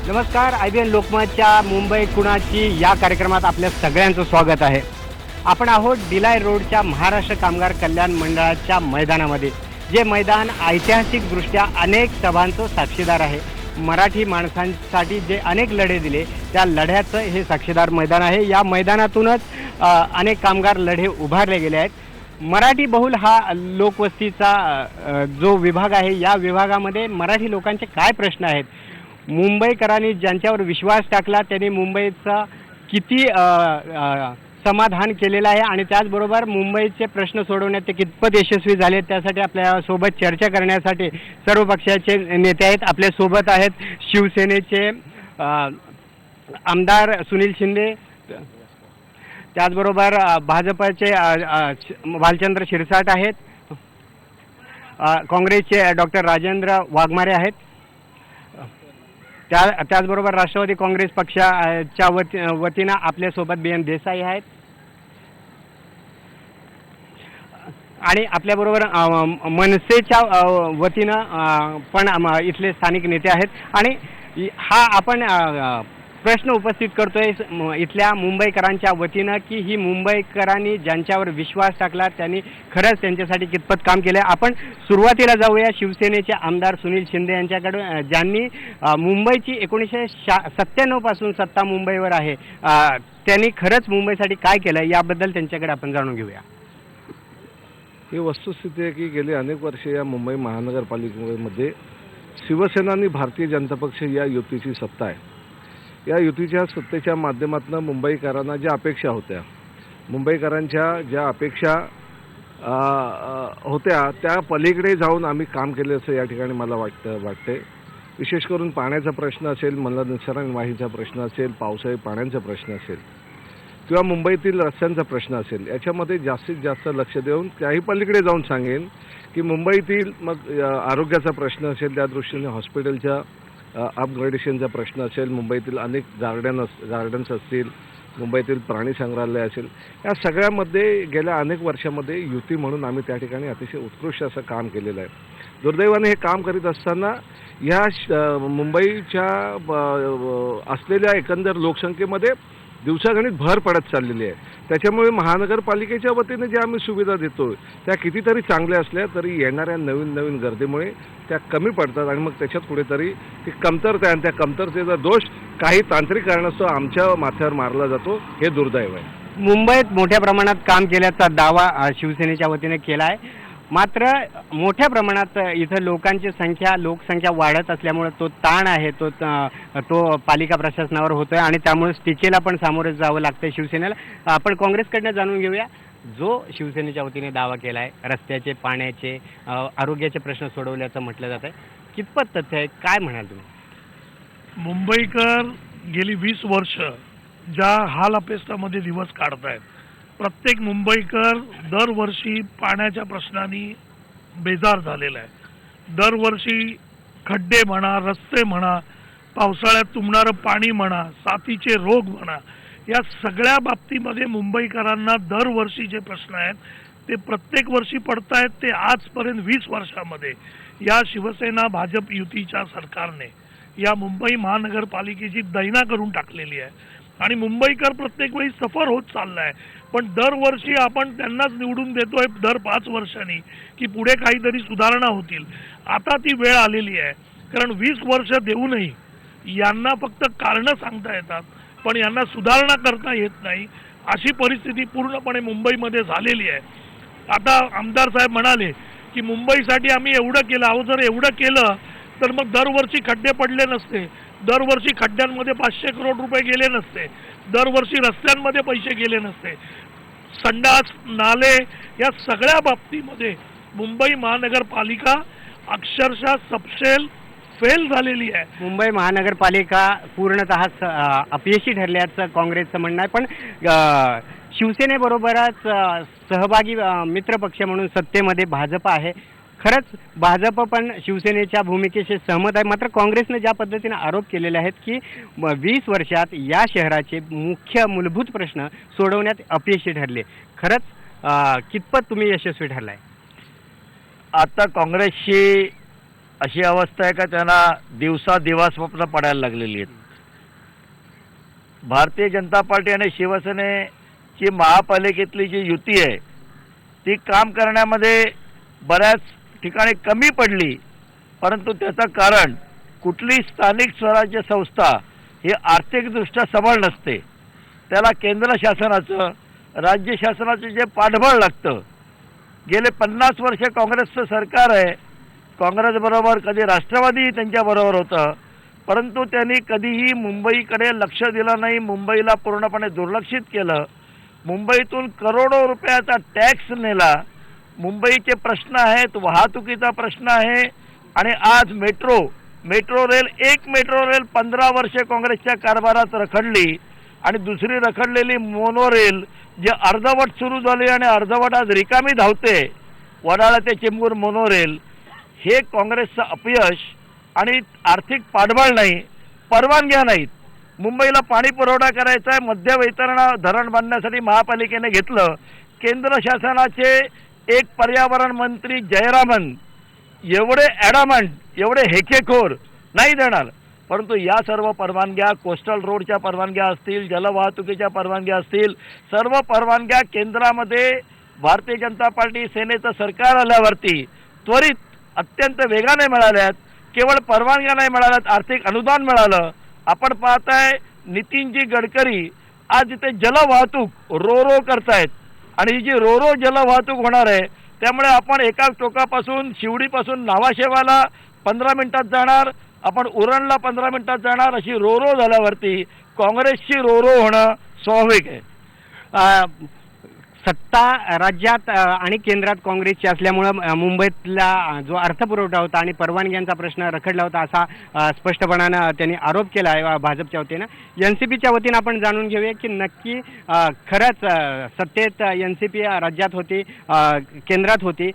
नमस्कार. IBN लोकमतच्या मुंबई कुणाची या कार्यक्रमात आपल्या सगळ्यांचं स्वागत आहे. आपण आहोत डिलाय रोडच्या महाराष्ट्र कामगार कल्याण मंडळाच्या मैदानामध्ये. जे मैदान ऐतिहासिकदृष्ट्या अनेक सभांचं साक्षीदार आहे. मराठी माणसांसाठी जे अनेक लढे दिले त्या लढ्याचं हे साक्षीदार मैदान आहे. या मैदानातूनच अनेक कामगार लढे उभारले गेले आहेत. मराठी बहुल हा लोकवस्तीचा जो विभाग आहे, या विभागामध्ये मराठी लोकांचे काय प्रश्न आहेत, मुंबईकरांनी ज्यांच्यावर विश्वास टाकला त्यांनी मुंबईचा किती समाधान केलेलं आहे आणि त्याचबरोबर मुंबईचे प्रश्न सोडवण्यात ते कितपत यशस्वी झाले, त्यासाठी आपल्यासोबत चर्चा करण्यासाठी सर्व पक्षाचे नेते आहेत. आपल्यासोबत आहेत शिवसेनेचे आमदार सुनील शिंदे, त्याचबरोबर भाजपचे भालचंद्र शिरसाट आहेत, काँग्रेसचे डॉक्टर राजेंद्र वाघमारे आहेत, त्याचबरोबर राष्ट्रवादी काँग्रेस पक्षाच्या वतीनं आपल्यासोबत BN देसाई आहेत आणि आपल्याबरोबर मनसेच्या वतीनं पण इथले स्थानिक नेते आहेत. आणि हा आपण प्रश्न उपस्थित करतोय इथल्या मुंबईकरांच्या वतीनं की ही मुंबईकरांनी ज्यांच्यावर विश्वास टाकला त्यांनी खरंच त्यांच्यासाठी कितपत काम केलं. आपण सुरुवातीला जाऊया शिवसेनेचे आमदार सुनील शिंदे यांच्याकडून, ज्यांनी मुंबईची 1997 पासून सत्ता मुंबईवर आहे. त्यांनी खरंच मुंबईसाठी काय केलं याबद्दल त्यांच्याकडे आपण जाणून घेऊया. ही वस्तुस्थिती आहे की गेली अनेक वर्षे या मुंबई महानगरपालिकेमध्ये शिवसेना आणि भारतीय जनता पक्ष या युतीची सत्ता आहे. या युतीच्या सत्तेच्या माध्यमातून मुंबईकरांना ज्या अपेक्षा होत्या, मुंबईकरांच्या ज्या अपेक्षा होत्या त्या पलीकडे जाऊन आम्ही काम केले असं या ठिकाणी मला वाटते. विशेष करून पाण्याचा प्रश्न असेल, मलनिःसरण वाहीचा प्रश्न असेल, पावसाळी पाण्याचा प्रश्न असेल किंवा मुंबईतील रस्त्यांचा प्रश्न असेल, याच्यामध्ये जास्तीत जास्त लक्ष देऊन त्याही पलीकडे जाऊन सांगेन की मुंबईतील मग आरोग्याचा प्रश्न असेल, त्या दृष्टीने हॉस्पिटलच्या अपग्रेडेशनचा प्रश्न असेल, मुंबईतील अनेक गार्डन्स असतील, मुंबईतील प्राणी संग्रहालय असेल, या सगळ्यामध्ये गेल्या अनेक वर्षामध्ये युती म्हणून आम्ही त्या ठिकाणी अतिशय उत्कृष्ट असं काम केलेलं आहे. दुर्दैवाने हे काम करीत असताना ह्या मुंबईच्या असलेल्या एकंदर लोकसंख्येमध्ये दिवसागणिक भर पडत चाललेली आहे. त्याच्यामुळे महानगरपालिकेच्या वतीने ज्या आम्ही सुविधा देतो त्या कितीतरी चांगल्या असल्या तरी येणाऱ्या नवीन गर्दीमुळे त्या कमी पडतात आणि मग त्याच्यात कुठेतरी ती कमतरता आहे आणि त्या कमतरतेचा दोष काही तांत्रिक कारणास्तव आमच्या माथ्यावर मारला जातो. हे दुर्दैव आहे. मुंबईत मोठ्या प्रमाणात काम केल्याचा दावा शिवसेनेच्या वतीने केला आहे. मात्र मोठ्या प्रमाणात इथं लोकसंख्या वाढत असल्यामुळे तो ताण आहे तो पालिका प्रशासनावर होतोय आणि त्यामुळे टीकेला पण सामोरे जावं लागतंय शिवसेनेला. आपण काँग्रेसकडनं जाणून घेऊया. जो शिवसेनेच्या वतीने दावा केला आहे, रस्त्याचे, पाण्याचे, आरोग्याचे प्रश्न सोडवल्याचं म्हटलं जात आहे, कितपत तथ्य आहे, काय म्हणाल तुम्ही? मुंबईकर गेली 20 वर्ष ज्या हाल अपेष्टामध्ये दिवस काढतायत, प्रत्येक मुंबईकर दरवर्षी पाण्याच्या प्रश्नांनी बेजार झालेला आहे. दरवर्षी खड्डे म्हणा, रस्ते म्हणा, पावसाळ्यात तुंबणारं पाणी म्हणा, साथीचे रोग म्हणा, या सगळ्या बाबतीमध्ये मुंबईकरांना दरवर्षी जे प्रश्न आहेत ते प्रत्येक वर्षी पडतायत. ते आजपर्यंत 20 वर्षामध्ये या शिवसेना भाजप युतीच्या सरकारने या मुंबई महानगरपालिकेची दैना करून टाकलेली आहे आणि मुंबईकर प्रत्येक वेळी सफर होत चाललाय. पण दरवर्षी आपण त्यांनाच निवडून देतोय दर 5 वर्षांनी की पुढे काहीतरी सुधारणा होतील. आता ती वेळ आलेली आहे, कारण 20 वर्ष देऊनही यांना फक्त कारणं सांगता येतात पण यांना सुधारणा करता येत नाही. अशी परिस्थिती पूर्णपणे मुंबईमध्ये झालेली आहे. आता आमदार साहेब म्हणाले की मुंबईसाठी आम्ही एवढं केलं. अहो, जर एवढं केलं तर मग दरवर्षी खड्डे पडले नसते, दरवर्षी खड्ड्यांमध्ये 500 करोड रुपये गेले नसते, दरवर्षी रस्त्यांमध्ये पैसे गेले नसते. संडास, नाले या सगळ्या बाबतीमध्ये मुंबई महानगरपालिका अक्षरशः सबसेल फेल झालेली आहे. मुंबई महानगरपालिका पूर्णतः अपयशी ठरल्याचं काँग्रेसचं म्हणणं आहे. पण शिवसेनेबरोबरच सहभागी मित्रपक्ष म्हणून सत्तेमध्ये भाजप आहे. खरंच भाजप पण शिवसेनेच्या भूमिकेशी सहमत आहे. मात्र काँग्रेसने ज्या पद्धतीने आरोप केलेले आहेत की 20 वर्षात या शहराचे मुख्य मूलभूत प्रश्न सोडवण्यात अपयशी ठरले, खरंच कितपत तुम्ही यशस्वी ठरलाय? आता काँग्रेसची अशी अवस्था आहे का त्यांना दिवसा दिवा स्वप्न पडायला लागलेली आहेत. भारतीय जनता पार्टी आणि शिवसेनेची महापालिकेतली जी युती आहे ती काम करण्यामध्ये बऱ्याच ठिकाणी कमी पडली, परंतु त्याचं कारण कुठली स्थानिक स्वराज्य संस्था ही आर्थिकदृष्ट्या सबळ नसते. त्याला केंद्र शासनाचं राज्य शासनाचं जे पाठबळ लागतं. गेले 50 वर्ष काँग्रेसचं सरकार आहे. काँग्रेसबरोबर कधी राष्ट्रवादी त्यांच्याबरोबर होतं, परंतु त्यांनी कधीही मुंबईकडे लक्ष दिलं नाही. मुंबईला पूर्णपणे दुर्लक्षित केलं. मुंबईतून करोडो रुपयाचा टॅक्स नेला. मुंबईचे प्रश्न आहेत, वाहतुकीचा प्रश्न आहे आणि आज मेट्रो रेल 15 वर्षे काँग्रेसच्या कारभारात रखडली आणि दुसरी रखडलेली मोनो रेल जे अर्धवट सुरू झाली आणि अर्धवट आज रिकामी धावते, वडाळा ते चेंबूर मोनो रेल, हे काँग्रेसचं अपयश आणि आर्थिक पाठबळ नाही, परवानग्या नाहीत. मुंबईला पाणी पुरवठा करायचा आहे, मध्य वैतरणा धरण बांधण्यासाठी महापालिकेने घेतलं. केंद्र शासनाचे एक पर्यावरण मंत्री जयरामन एवढे ॲडमंट, एवढे हेकेखोर नाही देणार. परंतु या सर्व परवानग्या, कोस्टल रोडच्या परवानग्या असतील, जलवाहतुकीच्या परवानग्या असतील, सर्व परवानग्या केंद्रामध्ये भारतीय जनता पार्टी सेनेचं सरकार आल्यावरती त्वरित अत्यंत वेगाने मिळाल्यात. केवळ परवानग्या नाही मिळाल्यात, आर्थिक अनुदान मिळालं. आपण पाहताय नितीनजी गडकरी आज इथे जलवाहतूक रो करतायत आणि ही जी रो जलवाहतूक होणार आहे त्यामुळे आपण एका टोकापासून शिवडीपासून नावाशेवाला 15 मिनिटात जाणार, आपण उरणला 15 मिनिटात जाणार. अशी रो झाल्यावरती काँग्रेसची रो होणं स्वाभाविक आहे. सत्ता राज्यात आणि केंद्रात काँग्रेसची असल्यामुळं मुंबईतला जो अर्थपुरवठा होता आणि परवानग्यांचा प्रश्न रखडला होता असा स्पष्टपणानं त्यांनी आरोप केला आहे भाजपच्या वतीनं. NCPच्या वतीनं आपण जाणून घेऊया की नक्की खरंच सत्तेत NCP राज्यात होती, केंद्रात होती,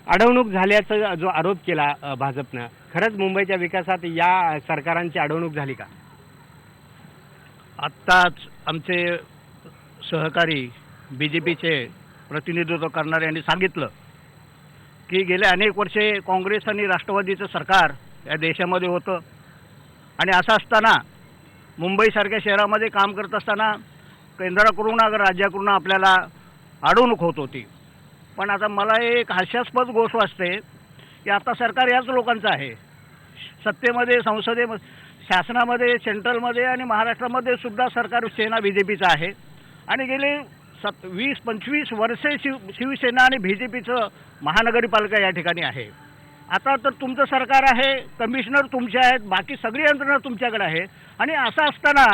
अडवणूक झाल्याचा जो आरोप केला भाजपनं, खरंच मुंबईच्या विकासात या सरकारांची अडवणूक झाली का? आत्ताच आमचे सहकारी BJPचे प्रतिनिधित्व करणारे यांनी सांगितलं की गेले अनेक वर्षे काँग्रेस आणि राष्ट्रवादीचं सरकार या देशामध्ये होतं आणि असं असताना मुंबईसारख्या शहरामध्ये काम करत असताना केंद्राकडून अगर राज्याकडून आपल्याला अडवणूक होत होती. पण आता मला एक हास्यास्पद गोष्ट वाटते की आता सरकार याच लोकांचं आहे. सत्तेमध्ये, संसदेमध्ये, शासनामध्ये, सेंट्रलमध्ये आणि महाराष्ट्रामध्ये सुद्धा सरकार सेना BJPचं आहे आणि गेले 20-25 वर्षे शिवसेना आणि BJPचं महानगरपालिका या ठिकाणी आहे. आता तर तुमचं सरकार आहे, कमिशनर तुमचे आहेत, बाकी सगळी यंत्रणा तुमच्याकडे आहे आणि असं असताना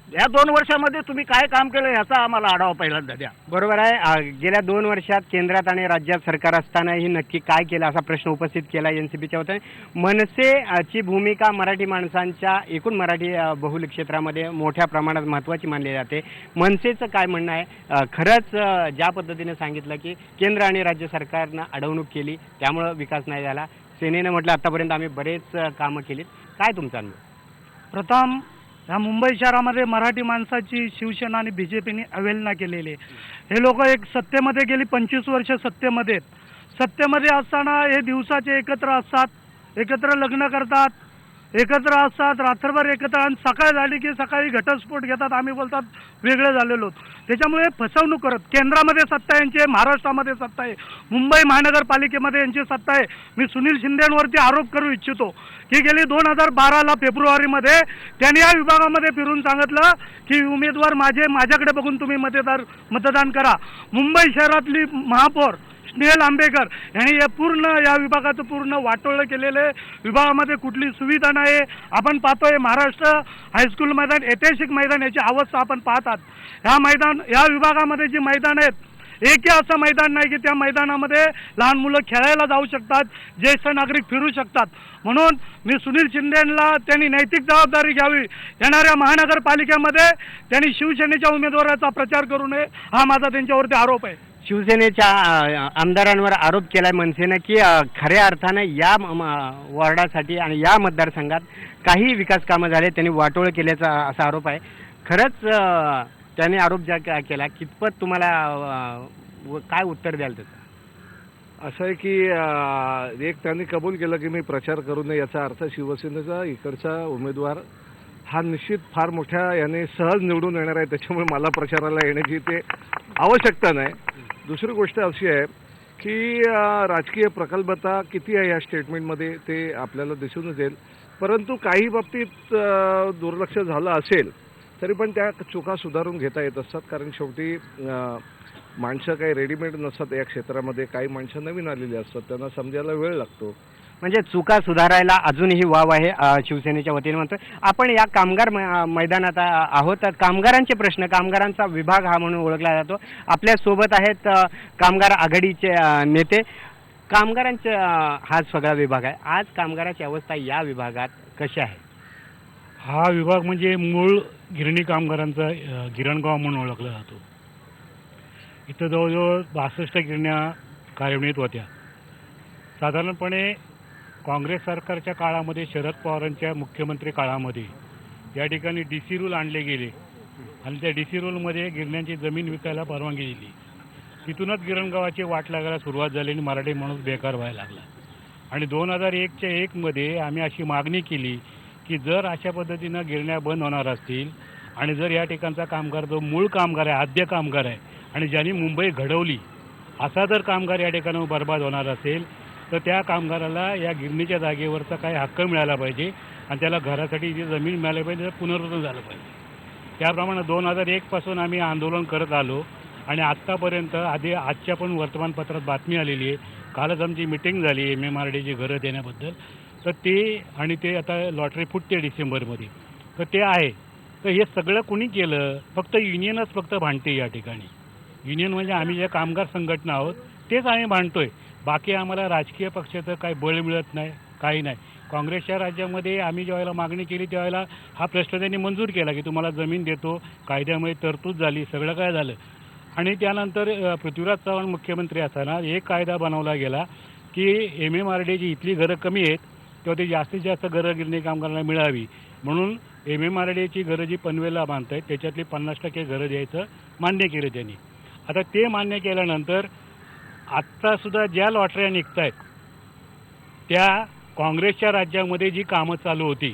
या 2 वर्षामध्ये तुम्ही काय काम केलं याचा आम्हाला आढावा पहिल्यांदा द्या. बरोबर आहे. गेल्या 2 वर्षात केंद्रात आणि राज्यात सरकार असतानाही नक्की काय केलं असा प्रश्न उपस्थित केला NCPच्या वतीने. मनसेची भूमिका मराठी माणसांच्या एकूण मराठी बहुल क्षेत्रामध्ये मोठ्या प्रमाणात महत्त्वाची मानली जाते. मनसेचं काय म्हणणं आहे? खरंच ज्या पद्धतीने सांगितलं की केंद्र आणि राज्य सरकारनं अडवणूक केली त्यामुळं विकास नाही झाला. सेनेनं म्हटलं आतापर्यंत आम्ही बरेच कामं केलीत. काय तुमचा अनुभव? प्रथम ह्या मुंबई शहरामध्ये मराठी माणसाची शिवसेना आणि BJPने अवहेलना केलेली आहे. हे लोक एक सत्तेमध्ये गेली 25 वर्ष सत्तेमध्ये असताना हे दिवसाचे एकत्र असतात, एकत्र लग्न करतात, एकत्र असतात, रात्रभर एकत्र आणि सकाळ झाली की सकाळी घटस्फोट घेतात. आम्ही बोलतात वेगळे झालेलो. त्याच्यामुळे फसवणूक करत केंद्रामध्ये सत्ता यांची आहे, महाराष्ट्रामध्ये सत्ता आहे, मुंबई महानगरपालिकेमध्ये यांची सत्ता आहे. मी सुनील शिंदेंवरती आरोप करू इच्छितो की गेली 2012ला फेब्रुवारीमध्ये त्यांनी या विभागामध्ये फिरून सांगितलं की उमेदवार माझ्याकडे बघून तुम्ही मतदान करा. मुंबई शहरातली महापौर स्नेहल आंबेकर यांनी या विभागाचं पूर्ण वाटोळं केलेलं आहे. विभागामध्ये कुठली सुविधा नाही. आपण पाहतोय महाराष्ट्र हायस्कूल मैदान, ऐतिहासिक मैदान याची अवस्था आपण पाहतात. या विभागामध्ये जी मैदान आहेत एकही असं मैदान नाही की त्या मैदानामध्ये लहान मुलं खेळायला जाऊ शकतात, ज्येष्ठ नागरिक फिरू शकतात. म्हणून मी सुनील शिंदेंना त्यांनी नैतिक जबाबदारी घ्यावी. येणाऱ्या महानगरपालिकेमध्ये त्यांनी शिवसेनेच्या उमेदवाराचा प्रचार करू नये हा माझा त्यांच्यावरती आरोप आहे. शिवसेनेच्या आमदारांवर आरोप केलाय मनसेनं की खऱ्या अर्थानं या वॉर्डासाठी आणि या मतदारसंघात काही विकास कामं झाले, त्यांनी वाटोळ केल्याचा असा आरोप आहे. खरंच त्यांनी आरोप केला, कितपत तुम्हाला काय उत्तर द्याल त्याचं? असं आहे की एक त्यांनी कबूल केलं की मी प्रचार करू नये, याचा अर्थ शिवसेनेचा इकडचा उमेदवार हा निश्चित फार मोठ्या याने सहज निवडून येणार आहे, त्याच्यामुळे मला प्रचाराला येण्याची ते आवश्यकता नाही. दुसरी गोष्ट अशी आहे की राजकीय प्रकल्पता किती आहे या स्टेटमेंटमध्ये ते आपल्याला दिसूनच येईल. परंतु काही बाबतीत दुर्लक्ष झालं असेल तरी पण त्या चुका सुधारून घेता येत असतात, कारण शेवटी माणसं काही रेडीमेड नसतात या क्षेत्रामध्ये. काही माणसं नवीन आलेली असतात, त्यांना समजायला वेळ लागतो. म्हणजे चुका सुधारायला अजूनही वाव आहे शिवसेनेच्या वतीने म्हणतोय. आपण या कामगार मैदानात आहोत. कामगारांचे प्रश्न, कामगारांचा विभाग हा म्हणून ओळखला जातो. आपल्या सोबत आहेत कामगार आघाडीचे नेते. कामगारांचे हा सगळा विभाग आहे. आज कामगाराची अवस्था या विभागात कशी आहे? हा विभाग म्हणजे मूळ गिरणी कामगारांचा गिरणगाव म्हणून ओळखला जातो. इथं जवळजवळ 62 गिरण्या कार्यान्वित होत्या. साधारणपणे काँग्रेस सरकारच्या काळामध्ये, शरद पवारांच्या मुख्यमंत्री काळामध्ये या ठिकाणी DC रूल आणले गेले आणि त्या DC रूलमध्ये गिरण्यांची जमीन विकायला परवानगी दिली. तिथूनच गिरणगावाची वाट लागायला सुरुवात झाली आणि मराठी माणूस बेकार व्हायला लागला. आणि 2001च्या 1मध्ये आम्ही अशी मागणी केली की जर अशा पद्धतीनं गिरण्या बंद होणार असतील आणि जर या ठिकाणचा कामगार जो मूळ कामगार आहे, आद्य कामगार आहे आणि ज्यांनी मुंबई घडवली, असा जर कामगार या ठिकाणी बर्बाद होणार असेल तर त्या कामगाराला या गिरणीच्या जागेवरचा काही हक्क मिळाला पाहिजे आणि त्याला घरासाठी जी जमीन मिळाली पाहिजे, त्याचं पुनर्वसन झालं पाहिजे. त्याप्रमाणे 2001पासून आम्ही आंदोलन करत आलो आणि आत्तापर्यंत आजच्या पण वर्तमानपत्रात बातमी आलेली आहे. कालच आमची मिटिंग झाली MMRDची घरं देण्याबद्दल. तर ते आता लॉटरी फुटते डिसेंबरमध्ये, तर ते आहे. तर हे सगळं कुणी केलं? फक्त युनियनच फक्त भांडते या ठिकाणी. युनियन म्हणजे आम्ही ज्या कामगार संघटना आहोत तेच आम्ही भांडतोय. बाकी आम्हाला राजकीय पक्षाचं काही बळ मिळत नाही, काही नाही. काँग्रेसच्या राज्यामध्ये आम्ही ज्यावेळेला मागणी केली त्यावेळेला हा प्रश्न त्यांनी मंजूर केला की तुम्हाला जमीन देतो, कायद्यामध्ये तरतूद झाली, सगळं काय झालं. आणि त्यानंतर पृथ्वीराज चव्हाण मुख्यमंत्री असताना एक कायदा बनवला गेला की MMRDची इथली घरं कमी आहेत तेव्हा ते जास्तीत जास्त घरं गिरणी कामगारांना मिळावी म्हणून MMRDची घरं जी पनवेलला बांधत आहेत त्याच्यातली 50% घरं द्यायचं मान्य केलं त्यांनी. आता ते मान्य केल्यानंतर आत्तासुद्धा ज्या लॉटऱ्या निघत आहेत त्या काँग्रेसच्या राज्यामध्ये जी कामं चालू होती,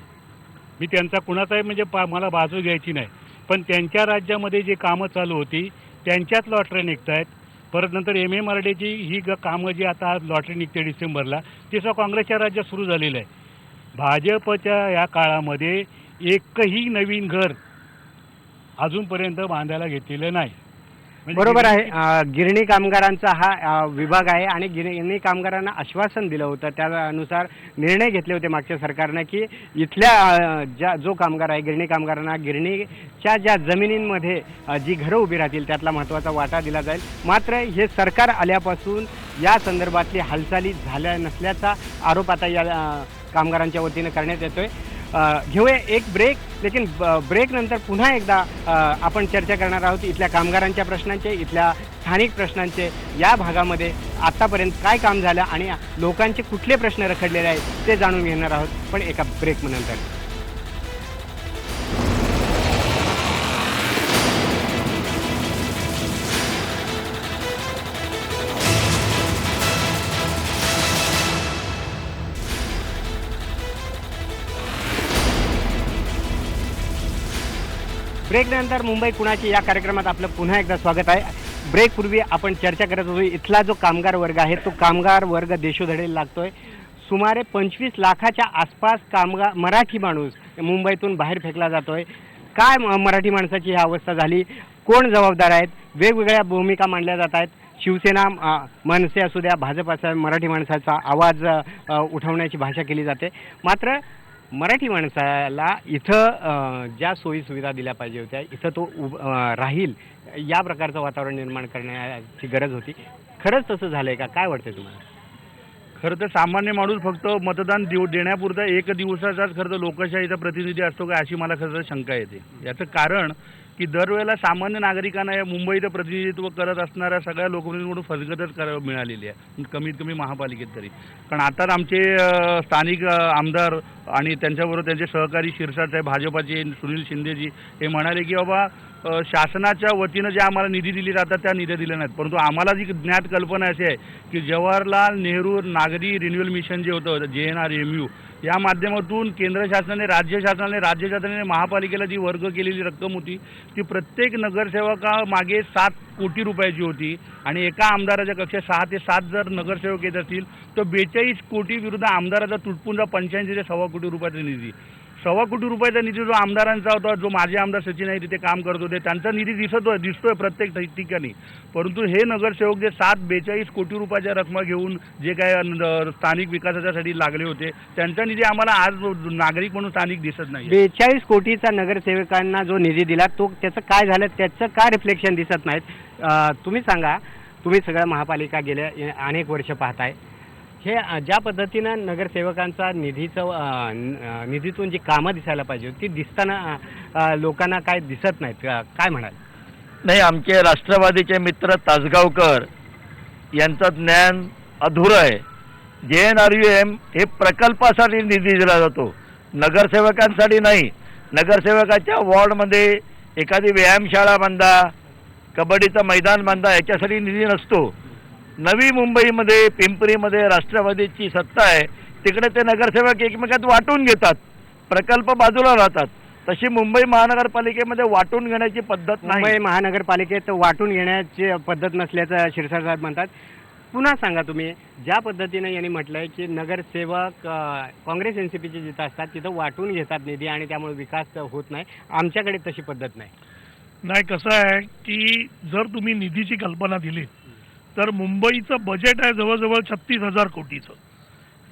मी त्यांचा कुणाचाही म्हणजे मला बाजू घ्यायची नाही, पण त्यांच्या राज्यामध्ये जी कामं चालू होती त्यांच्याच लॉटऱ्या निघत आहेत. परत नंतर MMRDची ही कामं जी आता लॉटरी निघते डिसेंबरला, ती सुद्धा काँग्रेसच्या राज्यात सुरू झालेलं आहे. भाजपच्या या काळामध्ये एकही नवीन घर अजूनपर्यंत बांधायला घेतलेलं नाही. बरोबर आहे. गिरणी कामगारांचा हा विभाग आहे आणि गिरणी कामगारांना आश्वासन दिलं होतं, त्यानुसार निर्णय घेतले होते मागच्या सरकारनं की इथल्या जो कामगार आहे गिरणी कामगारांना गिरणीच्या ज्या जमिनींमध्ये जी घरं उभी राहतील त्यातला महत्त्वाचा वाटा दिला जाईल. मात्र हे सरकार आल्यापासून या संदर्भातली हालचाली झाल्या नसल्याचा आरोप आता या कामगारांच्या वतीनं करण्यात येतोय. घेऊया एक ब्रेक. लेकिन ब्रेक नंतर पुन्हा एकदा आपण चर्चा करणार आहोत इथल्या कामगारांच्या प्रश्नांचे, इथल्या स्थानिक प्रश्नांचे. या भागामध्ये आत्तापर्यंत काय काम झालं आणि लोकांचे कुठले प्रश्न रखडलेले आहेत ते जाणून घेणार आहोत, पण एका ब्रेक नंतर. ब्रेकनंतर मुंबई कुणाची या कार्यक्रमात आपलं पुन्हा एकदा स्वागत आहे. ब्रेकपूर्वी आपण चर्चा करत होतो इथला जो कामगार वर्ग आहे तो कामगार वर्ग देशोधडीला लागतोय. सुमारे 25 लाखाच्या आसपास मराठी माणूस मुंबईतून बाहेर फेकला जातोय. काय मराठी माणसाची ही अवस्था झाली? कोण जबाबदार आहेत? वेगवेगळ्या भूमिका मांडल्या जात आहेत. शिवसेना, मनसे असू द्या, भाजप असं राठी माणसाचा आवाज उठवण्याची भाषा केली जाते. मात्र मराठी माणसाला इथं ज्या सोयीसुविधा दिल्या पाहिजे होत्या, इथं तो राहील या प्रकारचं वातावरण निर्माण करण्याची गरज होती. खरंच तसं झालं आहे का? काय वाटतं तुम्हाला? खरं तर सामान्य माणूस फक्त मतदान देण्यापुरता एक दिवसाचाच खरं तर लोकशाहीचा प्रतिनिधी असतो का अशी मला खरं तर शंका येते. याचं कारण की दरवेळेला सामान्य नागरिकांना या मुंबईचं प्रतिनिधित्व करत असणाऱ्या सगळ्या लोकप्रतिनिधींकडून फरकतच मिळालेली आहे, कमीत कमी महापालिकेत तरी. कारण आता आमचे स्थानिक आमदार आणि त्यांच्याबरोबर त्यांचे सहकारी शिरसाट भाजपाचे सुनील शिंदेजी हे म्हणाले की बाबा शासनाच्या वतीनं जे आम्हाला निधी दिली जातात त्या निधी दिल्या नाहीत, परंतु आम्हाला जी ज्ञात कल्पना अशी आहे की जवाहरलाल नेहरू नागरी रिन्युअल मिशन जे होतं JNRMU या माध्यमातून केंद्र शासनाने राज्य शासनाने महापालिकेला जी वर्ग केलेली रक्कम होती ती प्रत्येक नगरसेवका मागे 7 कोटी रुपयाची होती आणि एका आमदाराच्या कक्षेत 6 ते 7 जर नगरसेवक येत असतील तर 42 कोटी विरुद्ध आमदाराचा तुटपुंजा 85 ते 1.25 कोटी रुपयाचा निधी. 1.25 कोटी रुपयाचा निधी जो आमदारांचा होता, जो माजी आमदार सचिन आहे तिथे काम करत होते, त्यांचा निधी दिसतोय प्रत्येक ठिकाणी, परंतु हे नगरसेवक जे 42 कोटी रुपयाच्या रक्कम घेऊन जे काय स्थानिक विकासासाठी लागले होते त्यांचा निधी आम्हाला आज नागरिक म्हणून स्थानिक दिसत नाही. 42 कोटीचा नगरसेवकांना जो निधी दिला तो त्याचं काय झालं, त्याचं का रिफ्लेक्शन दिसत नाहीत? तुम्ही सांगा, तुम्ही सगळं महापालिका गेल्या अनेक वर्ष पाहताय, हे ज्या पद्धतीनं नगरसेवकांचा निधीतून जी कामं दिसायला पाहिजे ती दिसताना लोकांना काय दिसत नाहीत, काय म्हणाल? नाही, आमचे राष्ट्रवादीचे मित्र तासगावकर यांचं ज्ञान अधुरं आहे. JNRUM हे प्रकल्पासाठी निधी दिला जातो, नगरसेवकांसाठी नाही. नगरसेवकाच्या वॉर्डमध्ये एखादी व्यायामशाळा बांधा, कबड्डीचं मैदान बांधा, याच्यासाठी निधी नसतो. नवी मुंबईमध्ये पिंपरीमध्ये राष्ट्रवादीची सत्ता आहे, तिकडे ते नगरसेवक एकमेकात वाटून घेतात, प्रकल्प बाजूला राहतात. तशी मुंबई महानगरपालिकेमध्ये वाटून घेण्याची पद्धत नाही. मुंबई महानगरपालिकेत वाटून घेण्याची पद्धत नसल्याचं शिरसाट साहेब म्हणतात. पुन्हा सांगा तुम्ही, ज्या पद्धतीनं यांनी म्हटलंय की नगरसेवक काँग्रेस NCPचे जिथं असतात तिथं वाटून घेतात निधी आणि त्यामुळे विकास होत नाही, आमच्याकडे तशी पद्धत नाही. नाही, कसं आहे की जर तुम्ही निधीची कल्पना दिली तर मुंबईचं बजेट आहे जवळजवळ 36,000 कोटीचं.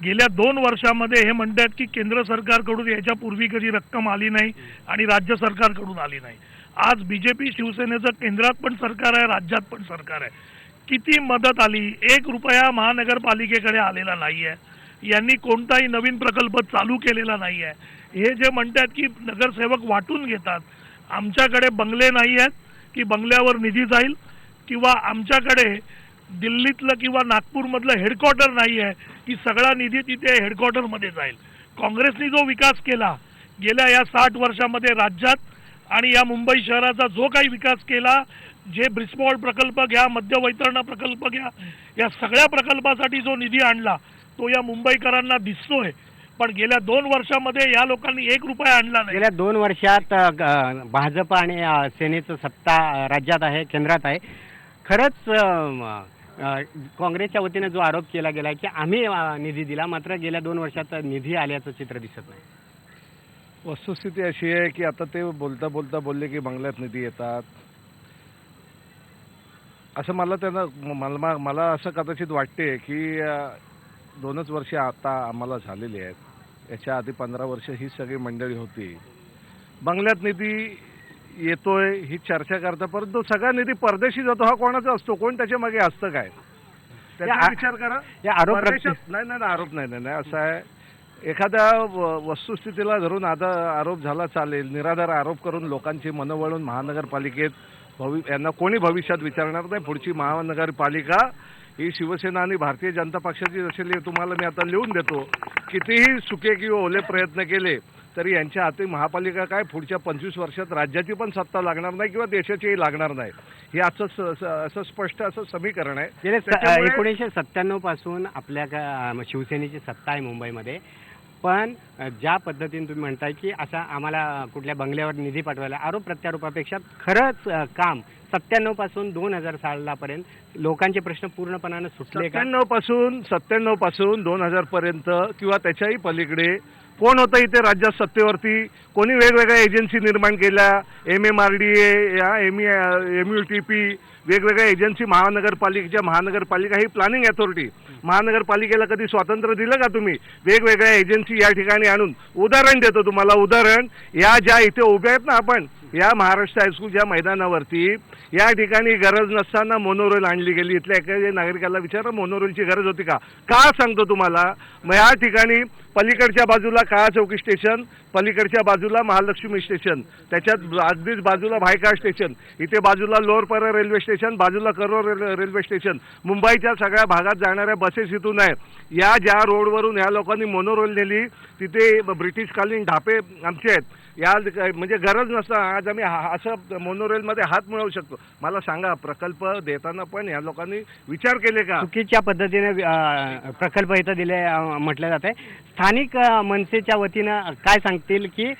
गेल्या 2 वर्षामध्ये हे म्हणतात की केंद्र सरकारकडून याच्यापूर्वी कधी रक्कम आली नाही आणि राज्य सरकारकडून आली नाही. आज BJP शिवसेनेचं केंद्रात पण सरकार आहे, राज्यात पण सरकार आहे. किती मदत आली? 1 रुपया महानगरपालिकेकडे आलेला नाही आहे. यांनी कोणताही नवीन प्रकल्प चालू केलेला नाही आहे. हे जे म्हणतात की नगरसेवक वाटून घेतात, आमच्याकडे बंगले नाही आहेत की बंगल्यावर निधी जाईल, किंवा आमच्याकडे दिल्लीतलं किंवा नागपूरमधलं हेडक्वार्टर नाही आहे की सगळा निधी तिथे हेडक्वार्टरमध्ये जाईल. काँग्रेसने जो विकास केला गेल्या या 60 वर्षामध्ये राज्यात आणि या मुंबई शहराचा जो काही विकास केला, जे ब्रिस्मॉल प्रकल्प घ्या, मध्य वैतरणा प्रकल्प घ्या, या सगळ्या प्रकल्पासाठी जो निधी आणला तो या मुंबईकरांना दिसतोय. पण गेल्या 2 वर्षामध्ये या लोकांनी 1 रुपया आणला नाही. गेल्या 2 वर्षात भाजप आणि सेनेचं सत्ता राज्यात आहे, केंद्रात आहे. खरंच काँग्रेसच्या वतीने जो आरोप केला गेला की आम्ही निधी दिला, मात्र गेल्या 2 वर्षात निधी आल्याचं चित्र दिसत नाही. वस्तुस्थिती अशी आहे की आता ते बोलता बोलले की बंगल्यात निधी येतात, असं मला असं कदाचित वाटते की 2च वर्ष आता आम्हाला झालेली आहेत. याच्या आधी 15 वर्ष ही सगळी मंडळी होती, बंगल्यात निधी येतोय ही चर्चा करता, परंतु सगळा निधी परदेशी जातो हा कोणाचा असतो? कोण त्याच्या मागे असतं काय? त्याचा विचार करा. नाही आरोप नाही. असं आहे, एखाद्या वस्तुस्थितीला धरून आरोप झाला चालेल, निराधार आरोप करून लोकांची मनं वळून महानगरपालिकेत यांना कोणी भविष्यात विचारणार नाही. पुढची महानगरपालिका ही शिवसेना आणि भारतीय जनता पक्षाची असेल, तुम्हाला मी आता लिहून देतो. कितीही सुके किंवा ओले प्रयत्न केले तरी यांच्या हाती महापालिका काय पुढच्या 25 वर्षात राज्याची पण सत्ता लागणार नाही किंवा देशाचीही लागणार नाही. हे असं स्पष्ट असं समीकरण आहे. गेले 1997 पासून आपल्या शिवसेनेची सत्ता आहे मुंबईमध्ये, पण ज्या पद्धतीने तुम्ही म्हणताय की असा आम्हाला कुठल्या बंगल्यावर निधी पाठवायला, आरोप प्रत्यारोपापेक्षा खरंच काम 97 पासून 2000 सालापर्यंत लोकांचे प्रश्न पूर्णपणाने सुटले का? 97 पासून 2000 पर्यंत किंवा त्याच्याही पलीकडे कोण होतं इथे राज्यात सत्तेवरती? कोणी वेगवेगळ्या एजन्सी निर्माण केल्या, MMRDA, MUTP, वेगवेगळ्या एजन्सी, महानगरपालिका ही प्लॅनिंग अथॉरिटी. महानगरपालिकेला कधी स्वातंत्र्य दिलं का तुम्ही? वेगवेगळ्या एजन्सी या ठिकाणी आणून. उदाहरण देतो तुम्हाला, उदाहरण या ज्या इथे उभ्या आहेत ना आपण, या महाराष्ट्र हायस्कूलच्या मैदानावरती या ठिकाणी गरज नसताना मोनोरेल आणली गेली. इथल्या एखाद्या नागरिकाला विचारा मोनोरेलची गरज होती का? का सांगतो तुम्हाला, मग या ठिकाणी पलीकडच्या बाजूला काळा चौकी स्टेशन, पलीकडच्या बाजूला महालक्ष्मी स्टेशन, त्याच्यात अगदीच बाजूला भायखळा स्टेशन, इथे बाजूला lower Parel railway station station, बाजूला करोड रेल्वे स्टेशन, मुंबईच्या सगळ्या भागात जाणाऱ्या बसेस इथून आहे. या ज्या रोडवरून ह्या लोकांनी मोनोरेल नेली तिथे ब्रिटिशकालीन ढापे आमचे आहेत. या म्हणजे गरज नसतं आज आम्ही असं मोनोरेलमध्ये हात मिळवू शकतो. मला सांगा, प्रकल्प देताना पण या लोकांनी विचार केले का? चुकीच्या पद्धतीने प्रकल्प इथं दिले म्हटलं जात आहे. स्थानिक मनसेच्या वतीनं काय सांगतील की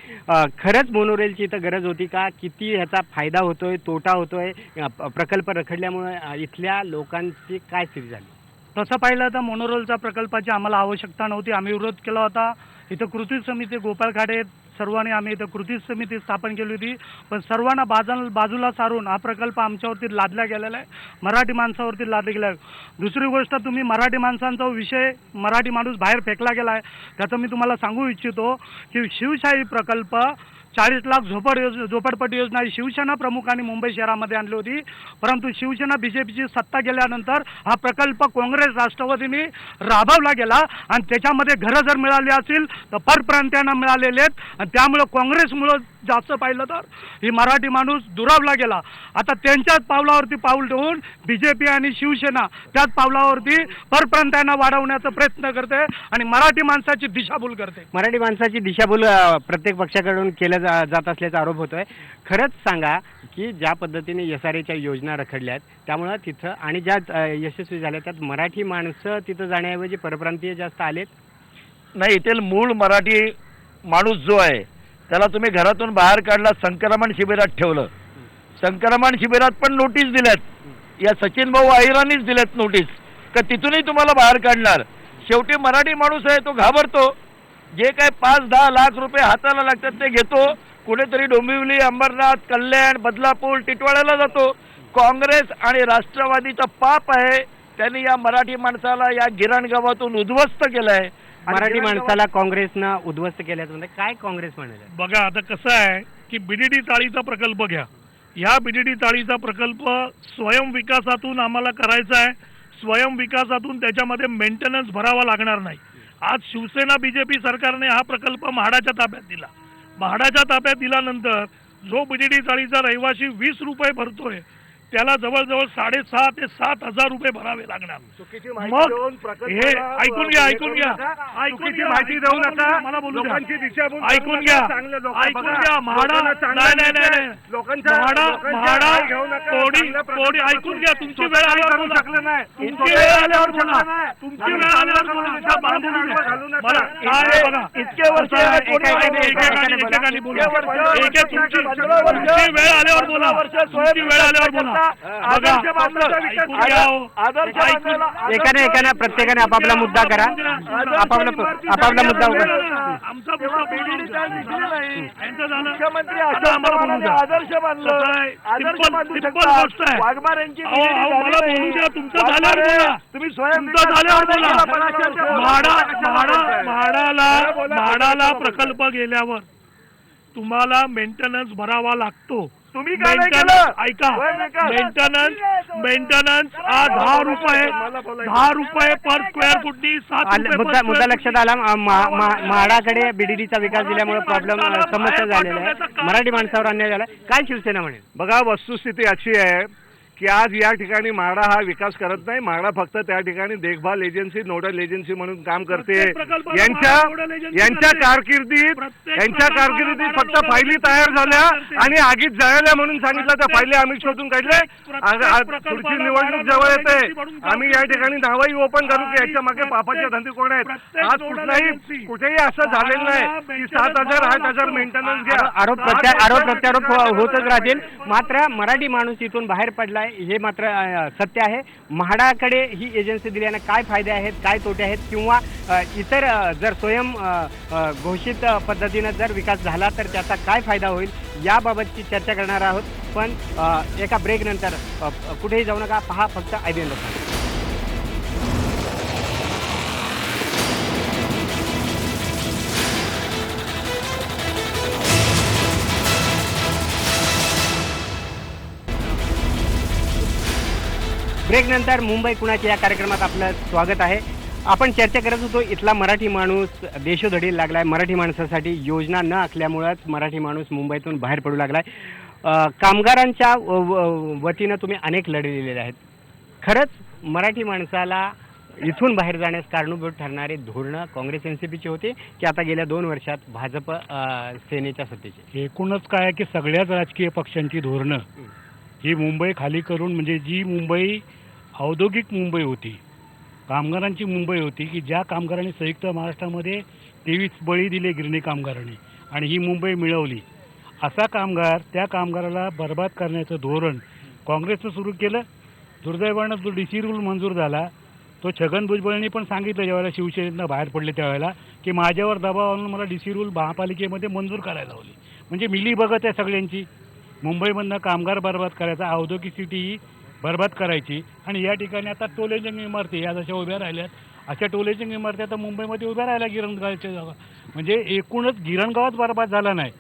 खरंच मोनोरेलची इथं गरज होती का? किती ह्याचा फायदा होतोय, तोटा होतोय? प्रकल्प रखडल्यामुळे इथल्या लोकांची काय स्थिती झाली? तसं पाहिलं तर मोनोरेलच्या प्रकल्पाची आम्हाला आवश्यकता नव्हती. आम्ही विरोध केला होता. इथं कृती समिती गोपाळ खाडे सर्वांनी आम्ही इथं कृती समिती स्थापन केली होती. पण सर्वांना बाजूला सारून हा प्रकल्प आमच्यावरती लादला गेलेला आहे, मराठी माणसावरती लादला गेला आहे. दुसरी गोष्ट, तुम्ही मराठी माणसांचा विषय मराठी माणूस बाहेर फेकला गेला आहे त्याचं मी तुम्हाला सांगू इच्छितो की शिवशाही प्रकल्प 40 लाख झोपडपट्टी योजना ही शिवसेना प्रमुखांनी मुंबई शहरामध्ये आणली होती. परंतु शिवसेना बीजेपीची सत्ता गेल्यानंतर हा प्रकल्प काँग्रेस राष्ट्रवादीने राबवला गेला आणि त्याच्यामध्ये घरं जर मिळाली असतील तर परप्रांतीयांना मिळालेले आहेत आणि त्यामुळं काँग्रेसमुळं जास्त पाहिलं तर ही मराठी माणूस दुरावला गेला. आता त्यांच्याच पावलावरती पाऊल ठेवून बीजेपी आणि शिवसेना त्याच पावलावरती परप्रांतीयांना वाढवण्याचा प्रयत्न करते आणि मराठी माणसाची दिशाभूल करते. मराठी माणसाची दिशाभूल प्रत्येक पक्षाकडून केलं जात असल्याचा आरोप होतोय. खरंच सांगा की ज्या पद्धतीने SRAच्या योजना रखडल्या आहेत त्यामुळं तिथं आणि ज्या यशस्वी झाल्या त्यात मराठी माणसं तिथं जाण्याऐवजी परप्रांतीय जास्त आलेत. नाही, येथील मूळ मराठी माणूस जो आहे त्याला तुम्ही घरातून बाहेर काढला, संक्रमण शिबिरात ठेवलं. संक्रमण शिबिरात पण नोटीस दिल्यात, या सचिन भाऊ आहिरांनीच दिल्यात नोटीस का तिथूनही तुम्हाला बाहेर काढणार. शेवटी मराठी माणूस आहे तो घाबरतो. जे काय 5-10 लाख रुपये हाताला लागतात ते घेतो. कुठेतरी डोंबिवली, अंबरनाथ, कल्याण, बदलापूर, टिटवाळ्याला जातो. काँग्रेस आणि राष्ट्रवादीचा पाप आहे, त्यांनी या मराठी माणसाला या गिरणगावातून उद्ध्वस्त केलंय. मराठी माणसाला काँग्रेसनं उद्ध्वस्त केल्याचं म्हणजे काय काँग्रेस म्हणेल? बघा आता कसं आहे की BDD चाळीचा प्रकल्प घ्या. ह्या BDD चाळीचा प्रकल्प स्वयंविकासातून आम्हाला करायचा आहे. स्वयंविकासातून त्याच्यामध्ये मेंटेनन्स भरावा लागणार नाही. आज शिवसेना बीजेपी सरकारने हा प्रकल्प म्हाडाच्या ताब्यात दिला. म्हाडाच्या ताब्यात दिल्यानंतर जो BDD चाळीचा रहिवासी 20 रुपये भरतोय त्याला जवळजवळ 6,500 ते 7,000 रुपये भरावे लागणार. मग हे ऐकून घ्या माहिती देऊ नका, मला बोलू द्या. ऐकून घ्या म्हाडा नाही म्हाडा कोणी ऐकून घ्या. तुमची वेळ आल्यावर बोला, तुमची वेळ आल्यावर बोला, तुमची वेळ आल्यावर बोला. इतके वर्ष एकेकाने बोला, तुमची वेळ आल्यावर बोला, तुमची वेळ आल्यावर बोला. एकाने प्रत्येकाने आपापला मुद्दा करा, आपापला मुद्दा मुख्यमंत्री आदर्श मानलं. तुम्ही म्हाडाला प्रकल्प गेल्यावर तुम्हाला मेंटेनन्स भरावा लागतो. तुम्ही काय नाही केलं? ऐका, मेंटेनन्स 10 रुपये पर स्क्वेअर फुटनी 7 रुपये. मुद्दा लक्षात आला. म्हाडाकडे BDDचा विकास दिल्यामुळे प्रॉब्लेम समस्या झालेला आहे, मराठी माणसावर अन्याय झाला. काय शिवसेना म्हणेल? बघा, वस्तुस्थिती अशी आहे की आज या ठिकाणी म्हाडा हा विकास करत नाही. म्हाडा फक्त त्या ठिकाणी देखभाल एजन्सी, नोडल एजन्सी म्हणून काम करते. यांच्या कारकिर्दीत फक्त फायली तयार झाल्या आणि आगीत जळल्या म्हणून सांगितलं. त्या फायली आम्ही शोधून काढले. पुढची निवडणूक जवळ येते, आम्ही या ठिकाणी नावही ओपन करू की याच्या मागे पापाच्या धंदे कोण आहेत. आज कुठेही असं झालेलं नाही की 7,000 8,000 मेंटेनन्स घ्या. आरोप प्रत्यारोप होतच राहतील. मात्र मराठी माणूस इथून बाहेर पडलाय हे मात्र सत्य आहे. म्हाडाकडे ही एजन्सी दिल्याने काय फायदे आहेत, काय तोटे आहेत, किंवा इतर जर स्वयं घोषित पद्धतीनं जर विकास झाला तर त्याचा काय फायदा होईल याबाबतची चर्चा करणार आहोत. पण एका ब्रेक नंतर कुठेही जाऊ नका, पहा फक्त IBN लोकमत. ब्रेक नंतर मुंबई कुणाची या कार्यक्रमात आपलं स्वागत आहे. आपण चर्चा करत होतो, इथला मराठी माणूस देशोधडीला लागलाय. मराठी माणसासाठी योजना न आखल्यामुळेच मराठी माणूस मुंबईतून बाहेर पडू लागलाय. कामगारांच्या वतीनं तुम्ही अनेक लढे दिलेले आहेत. खरंच मराठी माणसाला इथून बाहेर जाण्यास कारणीभूत ठरणारे धोरणं काँग्रेस NCPची होते की आता गेल्या 2 वर्षात भाजप सेनेच्या सत्तेचे? एकूणच काय आहे की सगळ्याच राजकीय पक्षांची धोरणं ही मुंबई खाली करून, म्हणजे जी मुंबई औद्योगिक मुंबई होती, कामगारांची मुंबई होती, की ज्या कामगारांनी संयुक्त महाराष्ट्रामध्ये 23 बळी दिले गिरणी कामगारांनी आणि ही मुंबई मिळवली, असा कामगार, त्या कामगाराला बर्बाद करण्याचं धोरण काँग्रेसनं सुरू केलं. दुर्दैवानं जो DC रूल मंजूर झाला तो छगन भुजबळांनी पण सांगितलं ज्यावेळेला शिवसेनेतनं बाहेर पडले त्यावेळेला, की माझ्यावर दबाव आणून मला DC रूल महापालिकेमध्ये मंजूर करायला लावली. म्हणजे मिली बघत आहे सगळ्यांची. मुंबईमधनं कामगार बर्बाद करायचा, औद्योगिक सिटी ही बर्बाद करायची. आणि या ठिकाणी आता टोलेजंग इमारती या जशा उभ्या राहिल्यात, अशा टोलेजंग इमारती आता मुंबईमध्ये उभ्या राहिल्या गिरणगावच्या जागा. म्हणजे एकूणच गिरणगावच बर्बाद झाला नाही.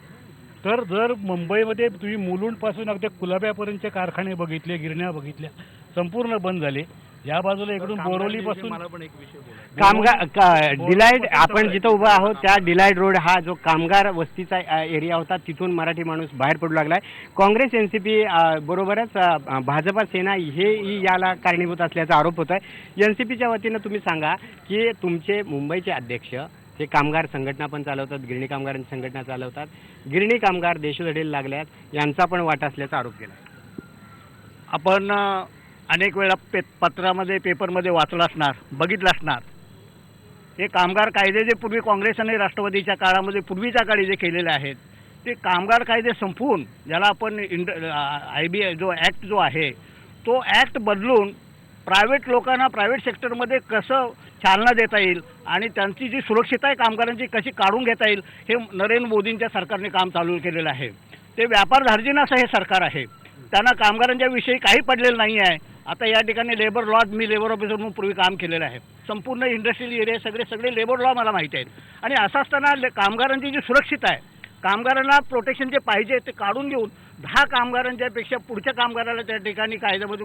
तर जर मुंबईमध्ये तुम्ही मुलुंडपासून अगदी कुलाब्यापर्यंतचे कारखाने बघितले, गिरण्या बघितल्या, संपूर्ण बंद झाले. या बाजूला इकडून बोरोलीपासून डिलाईट, आपण जिथं उभं आहोत त्या डिलाईट रोड हा जो कामगार वस्तीचा एरिया होता, तिथून मराठी माणूस बाहेर पडू लागलाय. काँग्रेस NCP बरोबरच भाजपा सेना हे याला कारणीभूत असल्याचा आरोप होत आहे. NCPच्या वतीनं तुम्ही सांगा की तुमचे मुंबईचे अध्यक्ष ते कामगार संघटना पण चालवतात, गिरणी कामगारांची संघटना चालवतात, गिरणी कामगार देशोधडीला लागल्यात, यांचा पण वाटा असल्याचा आरोप केला. आपण अनेक वेळा पत्रामध्ये, पेपरमध्ये वाचलं असणार, बघितलं असणार. हे कामगार कायदे जे पूर्वी काँग्रेस आणि राष्ट्रवादीच्या काळामध्ये पूर्वीच्या काळी जे केलेले आहेत, ते कामगार कायदे संपवून ज्याला आपण IB जो ॲक्ट जो आहे तो ॲक्ट बदलून प्रायव्हेट लोकांना प्रायव्हेट सेक्टरमध्ये कसं चालना देता येईल आणि त्यांची जी सुरक्षितता आहे कामगारांची कशी काढून घेता येईल, हे नरेंद्र मोदींच्या सरकारने काम चालू केलेलं आहे. ते व्यापार धार्जिन असं हे सरकार आहे. त्यांना कामगारांच्या विषयी काही पडलेलं नाही आहे. आता या ठिकाणी लेबर लॉ, मी लेबर ऑफिसर म्हणून पूर्वी काम केलेलं आहे. संपूर्ण इंडस्ट्रियल एरिया सगळे लेबर लॉ मला माहिती आहेत. आणि असं असताना कामगारांची जी सुरक्षितता आहे, कामगारांना प्रोटेक्शन जे पाहिजे ते काढून घेऊन 10 कामगारांच्या पेक्षा पुढच्या कामगाराला त्या ठिकाणी कायद्यामध्ये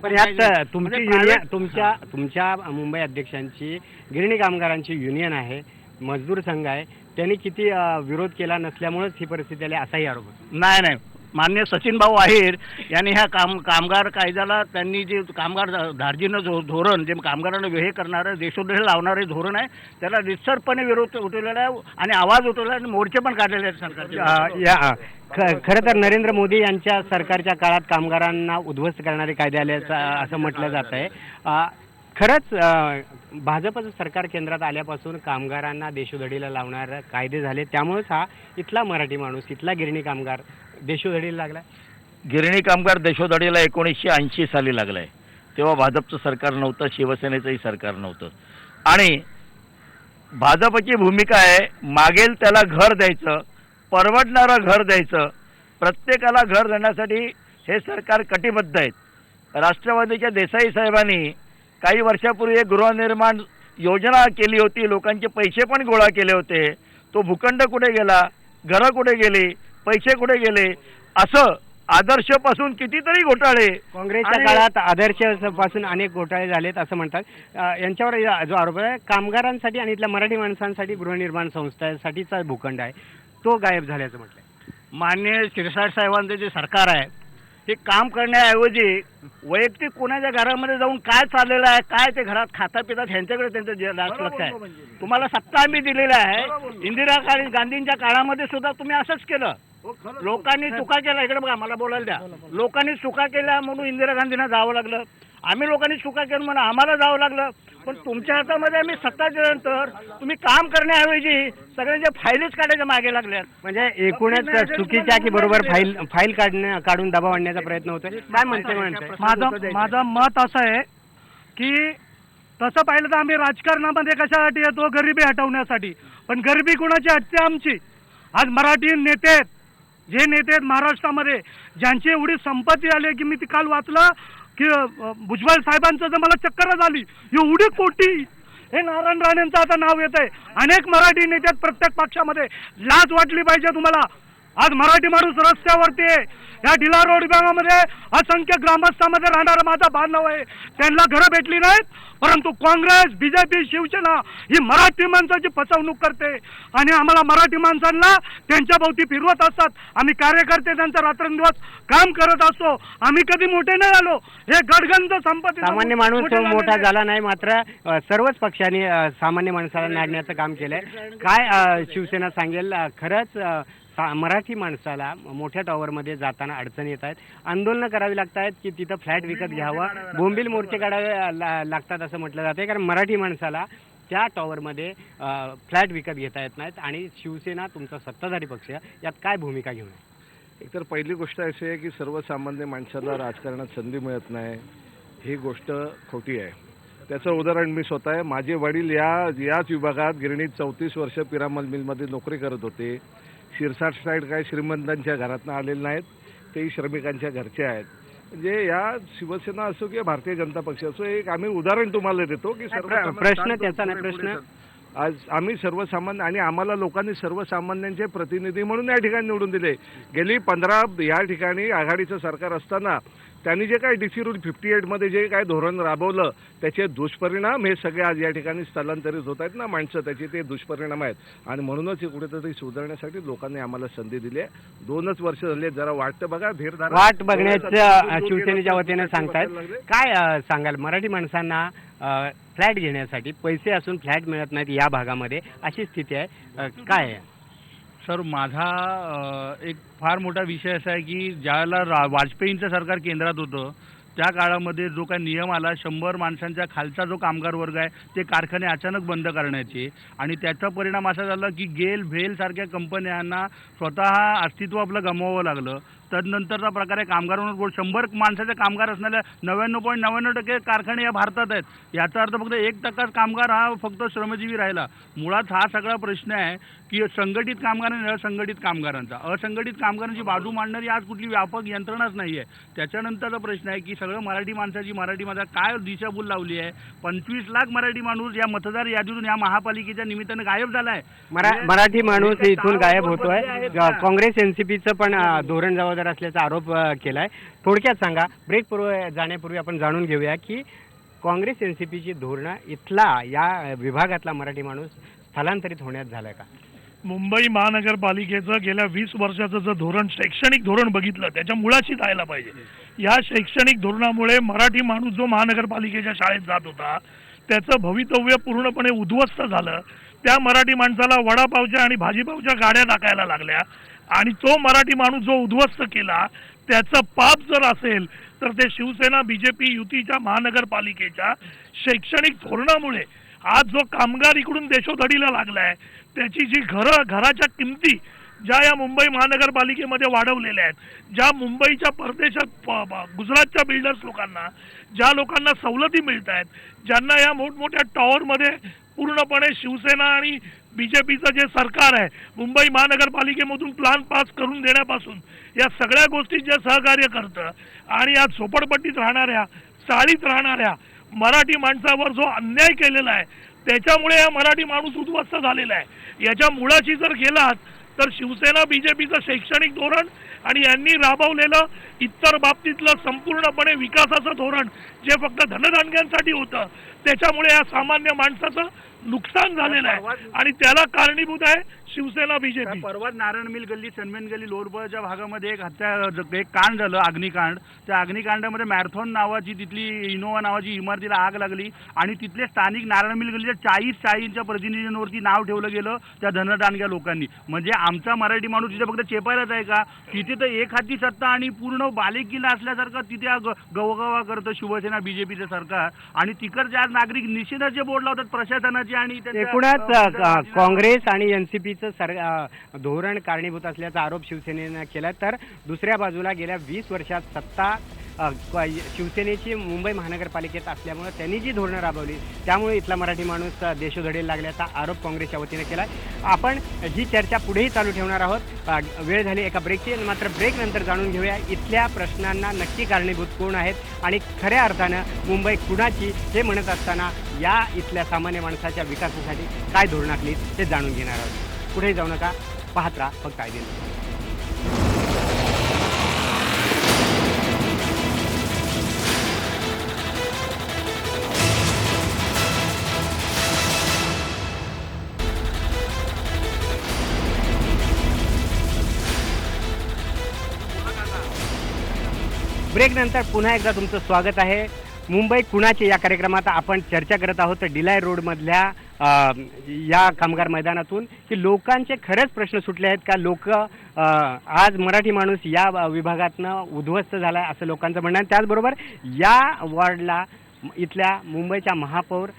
तुमच्या मुंबई अध्यक्षांची गिरणी कामगारांची युनियन आहे, मजदूर संघ आहे, त्यांनी किती विरोध केला नसल्यामुळेच ही परिस्थिती आली असाही आरोप होतो. नाही, माननीय सचिन भाऊ आहेर यांनी ह्या कामगार कायद्याला, त्यांनी जे कामगार धार्जिनं धोरण, जे कामगारांना हे करणारं देशोधडी लावणारे धोरण आहे, त्याला निश्चितपणे विरोध उठवलेला आहे आणि आवाज उठवला आणि मोर्चे पण काढलेले आहेत सरकारचे. खरं तर नरेंद्र मोदी यांच्या सरकारच्या काळात कामगारांना उद्ध्वस्त करणारे कायदे आल्याचं असं म्हटलं जात आहे. खरंच भाजपचं सरकार केंद्रात आल्यापासून कामगारांना देशोधडीला लावणारे कायदे झाले, त्यामुळेच हा इथला मराठी माणूस, इथला गिरणी कामगार देशोधडीला लागला. गिरणी कामगार देशोधडीला 1980 साली लागलाय. तेव्हा भाजपचं सरकार नव्हतं, शिवसेनेचंही सरकार नव्हतं. आणि भाजपची भूमिका आहे, मागेल त्याला घर द्यायचं, परवडणारं घर द्यायचं, प्रत्येकाला घर देण्यासाठी हे सरकार कटिबद्ध आहेत. राष्ट्रवादीच्या देसाई साहेबांनी काही वर्षापूर्वी एक गृहनिर्माण योजना केली होती, लोकांचे पैसे पण गोळा केले होते. तो भूखंड कुठे गेला, घरं कुठे गेली, पैसे कुठे गेले, असं आदर्शपासून कितीतरी घोटाळे काँग्रेसच्या काळात आदर्शपासून अनेक घोटाळे झालेत असं म्हणतात. यांच्यावर जो आरोप आहे, कामगारांसाठी आणि इथल्या मराठी माणसांसाठी गृहनिर्माण संस्थेसाठीचा भूखंड आहे तो गायब झाल्याचं म्हटलंय. माननीय शिरसाट साहेबांचं जे सरकार आहे हे काम करण्याऐवजी वैयक्तिक कोणाच्या घरामध्ये जाऊन काय चाललेलं आहे, काय ते घरात खाता पितात, ह्यांच्याकडे त्यांचं लक्ष आहे. तुम्हाला सत्ता आम्ही दिलेली आहे. इंदिरा गांधींच्या काळामध्ये सुद्धा तुम्ही असंच केलं. लोकांनी चुका केल्या, इकडे बघा मला बोलायला द्या, लोकांनी चुका केल्या म्हणून इंदिरा गांधींना जावं लागलं. आम्ही लोकांनी चुका केल्या म्हणून आम्हाला जावं लागलं. पण तुमच्या हातामध्ये आम्ही सत्ता दिल्यानंतर तुम्ही काम करण्याऐवजी सगळ्यांच्या फाईलच काढायच्या मागे लागल्या. म्हणजे एकूणच चुकीच्या की बरोबर फाईल काढून दबाव आणण्याचा प्रयत्न होतोय. काय म्हणते? माझं मत असं आहे की तसं पाहिलं तर आम्ही राजकारणामध्ये कशासाठी येतो, गरिबी हटवण्यासाठी. पण गरिबी कुणाची हटते? आमची. आज मराठी नेते आहेत, जे नेते आहेत महाराष्ट्रामध्ये, ज्यांची एवढी संपत्ती आली की मी ती काल वाचलं की भुजबळ साहेबांचं तर मला चक्करच आली, एवढी कोटी. हे नारायण राणेंचं आता नाव येत आहे. अनेक मराठी नेते आहेत प्रत्येक पक्षामध्ये. लाज वाटली पाहिजे तुम्हाला. आज मराठी माणूस रस्त्यावरती आहे. या डिला रोड विभागामध्ये असंख्य ग्रामस्थांमध्ये राहणारा माझा बांधव आहे, त्यांना घरं भेटली नाहीत. परंतु काँग्रेस, बीजेपी, शिवसेना ही मराठी माणसाची फसवणूक करते आणि आम्हाला मराठी माणसांना त्यांच्या भोवती फिरवत असतात. आम्ही कार्यकर्ते त्यांचा रात्रंदिवस काम करत असतो. आम्ही कधी मोठे नाही झालो. हे गडगंज संपत्ती सामान्य माणूस मोठा झाला नाही, मात्र सर्वच पक्षांनी सामान्य माणसाला नाडण्याचं काम केलंय. काय शिवसेना सांगेल? खरंच मराठी माणसाला मोठ्या टॉवरमध्ये जाताना अडचणी येत आहेत, आंदोलनं करावी लागत आहेत की तिथं फ्लॅट विकत घ्यावं, बोंबील मोर्चे काढावे लागतात असं म्हटलं जाते, कारण मराठी माणसाला त्या टॉवरमध्ये फ्लॅट विकत घेता येत नाहीत. आणि शिवसेना तुमचा सत्ताधारी पक्ष यात काय भूमिका घेऊन आहे? एकतर पहिली गोष्ट अशी आहे की सर्वसामान्य माणसाला राजकारणात संधी मिळत नाही, ही गोष्ट खोटी आहे. त्याचं उदाहरण मी स्वतः आहे. माझे वडील याच विभागात गिरणीत 34 वर्ष पिरामल मिलमध्ये नोकरी करत होते. शिरसाट साईड काय श्रीमंतांच्या घरातनं आलेले नाहीत, तेही श्रमिकांच्या घरचे आहेत. म्हणजे या शिवसेना असो किंवा भारतीय जनता पक्ष असो, एक आम्ही उदाहरण तुम्हाला देतो की प्रश्न त्याचा नाही. प्रश्न आज आम्ही सर्वसामान्य आणि आम्हाला लोकांनी सर्वसामान्यांचे प्रतिनिधी म्हणून या ठिकाणी निवडून दिले. गेली 15 या ठिकाणी आघाडीचं सरकार असताना त्यांनी जे काय DC रूल 58मध्ये जे काय धोरण राबवलं त्याचे दुष्परिणाम हे सगळे आज या ठिकाणी स्थलांतरित होत आहेत ना माणसं, त्याचे ते दुष्परिणाम आहेत. आणि म्हणूनच हे कुठेतरी सुधारण्यासाठी लोकांनी आम्हाला संधी दिली आहे. 2च वर्ष झाले, जरा वाटतं बघा, धीरधार वाट बघण्याचं शिवसेनेच्या वतीने सांगतायत. काय सांगाल मराठी माणसांना फ्लॅट घेण्यासाठी पैसे असून फ्लॅट मिळत नाहीत या भागामध्ये, अशी स्थिती आहे, काय आहे? सर, माझा एक फार मोठा विषय असा आहे की ज्यावेळेला वाजपेयींचं सरकार केंद्रात होतं त्या काळामध्ये जो काही नियम आला, 100 माणसांच्या खालचा जो कामगार वर्ग आहे ते कारखाने अचानक बंद करण्याचे, आणि त्याचा परिणाम असा झाला की गेल भेल सारख्या कंपन्यांना स्वतः अस्तित्व आपलं गमवावं लागलं. तदनंतरचा प्रकार आहे कामगारांवर 100 माणसाचे कामगार असणाऱ्या 99.99% कारखाने या भारतात आहेत. याचा अर्थ फक्त 1% कामगार हा फक्त श्रमजीवी राहिला. मुळात हा सगळा प्रश्न आहे की संघटित कामगार आणि असंघटित कामगारांचा. असंघटित कामगारांची बाजू मांडणारी आज कुठली व्यापक यंत्रणाच नाही आहे. त्याच्यानंतरचा प्रश्न आहे की सगळं मराठी माणसाला काय दिशाभूल लावली आहे. 25 लाख मराठी माणूस या मतदार यादीतून या महापालिकेच्या निमित्तानं गायब झाला आहे. मराठी माणूस इथून गायब होतोय. काँग्रेस NCPचं पण धोरण जबाबदार असल्याचा आरोप केलाय. थोडक्यात सांगा, ब्रेक जाण्यापूर्वी आपण जाणून घेऊया की काँग्रेस NCPची धोरणं इथला या विभागातला मराठी माणूस स्थलांतरित होण्यात झालाय का? मुंबई महानगरपालिकेचं गेल्या 20 वर्षाचं जर धोरण, शैक्षणिक धोरण बघितलं, त्याच्या मुळाशी जायला पाहिजे. या शैक्षणिक धोरणामुळे मराठी माणूस जो महानगरपालिकेच्या शाळेत जात होता त्याचं भवितव्य पूर्णपणे उद्ध्वस्त झालं. त्या मराठी माणसाला वडापावच्या आणि भाजीपावच्या गाड्या टाकायला लागल्या, आणि तो मराठी माणूस जो उद्ध्वस्त केला त्याचं पाप जर असेल तर ते शिवसेना BJP युतीच्या महानगरपालिकेच्या शैक्षणिक धोरणामुळे आज जो कामगार इकडून देशोधडीला लागलाय, त्याची जी घराच्या किमती ज्या या मुंबई महानगरपालिकेमध्ये वाढवलेल्या आहेत, ज्या मुंबईच्या परदेशात गुजरातच्या बिल्डर्स लोकांना, ज्या लोकांना सवलती मिळत आहेत, ज्यांना या मोठमोठ्या टॉवरमध्ये पूर्णपणे शिवसेना आणि BJPचं जे सरकार आहे मुंबई महानगरपालिकेमधून प्लान पास करून देण्यापासून या सगळ्या गोष्टी जे सहकार्य करतं, आणि या झोपडपट्टीत राहणाऱ्या, चाळीत राहणाऱ्या मराठी माणसावर जो अन्याय केलेला आहे त्याच्यामुळे हा मराठी माणूस उद्ध्वस्त झालेला आहे. याच्या मुळाशी जर गेलात तर शिवसेना BJPचं शैक्षणिक धोरण आणि यांनी राबवलेलं इतर बाबतीतलं संपूर्णपणे विकासाचं धोरण जे फक्त धनधानग्यांसाठी होतं, त्याच्यामुळे या सामान्य माणसाचं नुकसान झालेलं आहे आणि त्याला कारणीभूत आहे शिवसेना BJP. परवा नारायण मिल गल्ली, सनमेन गल्ली, लोरबळच्या भागामध्ये एक कांड झालं, अग्निकांड. त्या अग्निकांडामध्ये मॅरेथॉन नावाची तिथली इनोवा नावाची इमारतीला आग लागली आणि तिथले स्थानिक नारायण मिल गल्लीच्या 40 शाळींच्या प्रतिनिधींवरती नाव ठेवलं गेलं त्या धनदानग्या लोकांनी. म्हणजे आमचा मराठी माणूस तिथे फक्त चेपायलाच आहे का? तिथे तर एक हाती सत्ता आणि पूर्ण बालेकिल्ला असल्यासारखं तिथे गवगवा करतं शिवसेना BJPचं सरकार, आणि तिकडचे आज नागरिक निषेधाचे बोर्ड लावतात प्रशासनाचे. आणि एकूणच काँग्रेस आणि NCPचं धोरण कारणीभूत असल्याचा आरोप शिवसेनेनं केला, तर दुसऱ्या बाजूला गेल्या 20 वर्षात सत्ता शिवसेनेची मुंबई महानगरपालिकेत असल्यामुळे त्यांनी जी धोरणं राबवली त्यामुळे इथला मराठी माणूस देशोधडीला लागल्याचा आरोप काँग्रेसच्या वतीने केला. आपण ही चर्चा पुढेही चालू ठेवणार आहोत. वेळ झाली एका ब्रेकची, मात्र ब्रेक नंतर जाणून घेऊया इथल्या प्रश्नांना नक्की कारणीभूत कोण आहेत आणि खऱ्या अर्थानं मुंबई कुणाची हे म्हणत असताना या इथल्या सामान्य माणसाच्या विकासासाठी काय धोरण आखली ते जाणून घेणार आहोत. पुढे जाऊ नका, पाहत राहा फक्त आयडी. ब्रेकनंतर पुन्हा एकदा तुमचं स्वागत आहे. मुंबई कुणाचे या कार्यक्रमात आपण चर्चा करत आहोत डिलाय रोडमधल्या या कामगार मैदानातून की लोकांचे खरेच प्रश्न सुटले आहेत का. लोक आज मराठी माणूस या विभागातनं उद्ध्वस्त झाला आहे असं लोकांचं म्हणणं आहे. त्याचबरोबर या वॉर्डला इथल्या मुंबईच्या महापौर